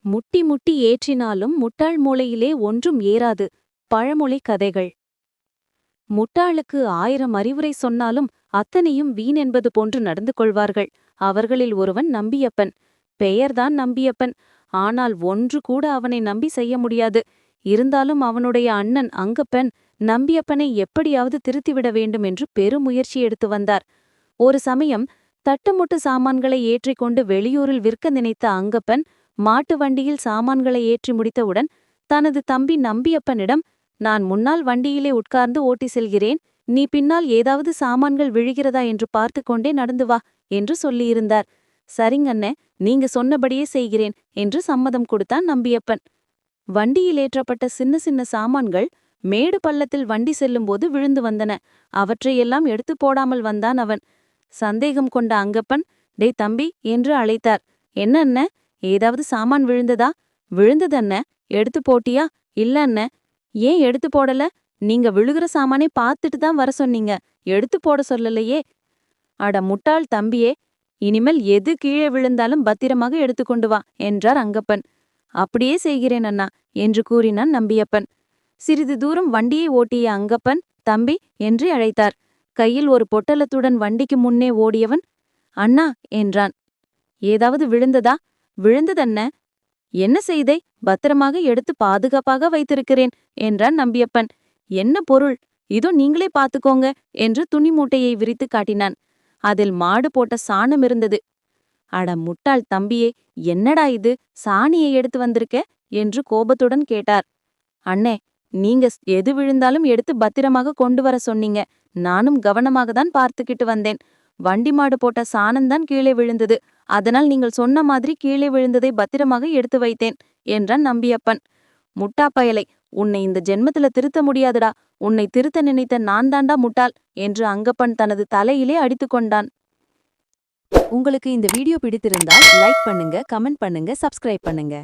முட்டி முட்டி ஏற்றினாலும் முட்டாள் மூளையிலே ஒன்றும் ஏறாது. பழமொழி கதைகள். முட்டாளுக்கு 1000 அறிவுரை சொன்னாலும் அத்தனையும் வீண் என்பது போன்று நடந்து கொள்வார்கள். அவர்களில் ஒருவன் நம்பியப்பன். பெயர்தான் நம்பியப்பன். ஆனால் ஒன்று கூட அவனை நம்பி செய்ய முடியாது. இருந்தாலும் அவனுடைய அண்ணன் அங்கப்பன் நம்பியப்பனை எப்படியாவது திருத்திவிட வேண்டும் என்று பெருமுயற்சி எடுத்து வந்தார். ஒரு சமயம் தட்டுமுட்டு சாமான்களை ஏற்றிக்கொண்டு வெளியூரில் விற்க நினைத்த அங்கப்பன் மாட்டு வண்டியில் சாமான்களை ஏற்றி முடித்தவுடன் தனது தம்பி நம்பியப்பனிடம், நான் முன்னால் வண்டியிலே உட்கார்ந்து ஓட்டி செல்கிறேன், நீ பின்னால் ஏதாவது சாமான்கள் விழுகிறதா என்று பார்த்து கொண்டே நடந்து வா என்று சொல்லியிருந்தார். சரிங்கண்ணே, நீங்க சொன்னபடியே செய்கிறேன் என்று சம்மதம் கொடுத்தான் நம்பியப்பன். வண்டியில் ஏற்றப்பட்ட சின்ன சின்ன சாமான்கள் மேடு பள்ளத்தில் வண்டி செல்லும்போது விழுந்து வந்தன. அவற்றையெல்லாம் எடுத்து போடாமல் வந்தான் அவன். சந்தேகம் கொண்ட அங்கப்பன், டேய் தம்பி என்று அழைத்தார். என்ன அண்ண, ஏதாவது சாமான் விழுந்ததா? விழுந்ததண்ண. எடுத்து போட்டியா? இல்ல அண்ண. ஏன் எடுத்து போடல? நீங்க விழுகிற சாமானே பார்த்துட்டு தான் வர சொன்னீங்க, எடுத்து போட சொல்லலையே. அட முட்டாள் தம்பியே, இனிமேல் எது கீழே விழுந்தாலும் பத்திரமாக எடுத்துக்கொண்டு வா என்றார் அங்கப்பன். அப்படியே செய்கிறேன் அண்ணா என்று கூறினான் நம்பியப்பன். சிறிது தூரம் வண்டியை ஓட்டிய அங்கப்பன் தம்பி என்று அழைத்தார். கையில் ஒரு பொட்டலத்துடன் வண்டிக்கு முன்னே ஓடியவன், அண்ணா என்றான். ஏதாவது விழுந்ததா? விழுந்ததண்ண. என்ன செய்தே? பத்திரமாக எடுத்து பாதுகாப்பாக வைத்திருக்கிறேன் என்றான் நம்பியப்பன். என்ன பொருள்? இதோ நீங்களே பார்த்துக்கோங்க என்று துணி மூட்டையை விரித்து காட்டினான். அதில் மாடு போட்ட சாணம் இருந்தது. அட முட்டாள் தம்பியே, என்னடா இது, சாணியை எடுத்து வந்திருக்க என்று கோபத்துடன் கேட்டார். அண்ணே, நீங்க எது விழுந்தாலும் எடுத்து பத்திரமாக கொண்டு வர சொன்னீங்க. நானும் கவனமாக தான் பார்த்துக்கிட்டு வந்தேன். வண்டி மாடு போட்ட சாணம்தான் கீழே விழுந்தது. அதனால் நீங்கள் சொன்ன மாதிரி கீழே விழுந்ததை பத்திரமாக எடுத்து வைத்தேன் என்றான் நம்பியப்பன். முட்டாப்பயலை, உன்னை இந்த ஜென்மத்துல திருத்த முடியாதுடா. உன்னை திருத்த நினைத்த நான் தாண்டா முட்டாள் என்று அங்கப்பன் தனது தலையிலே அடித்து கொண்டான். உங்களுக்கு இந்த வீடியோ பிடித்திருந்தால் லைக் பண்ணுங்க, கமெண்ட் பண்ணுங்க, சப்ஸ்கிரைப் பண்ணுங்க.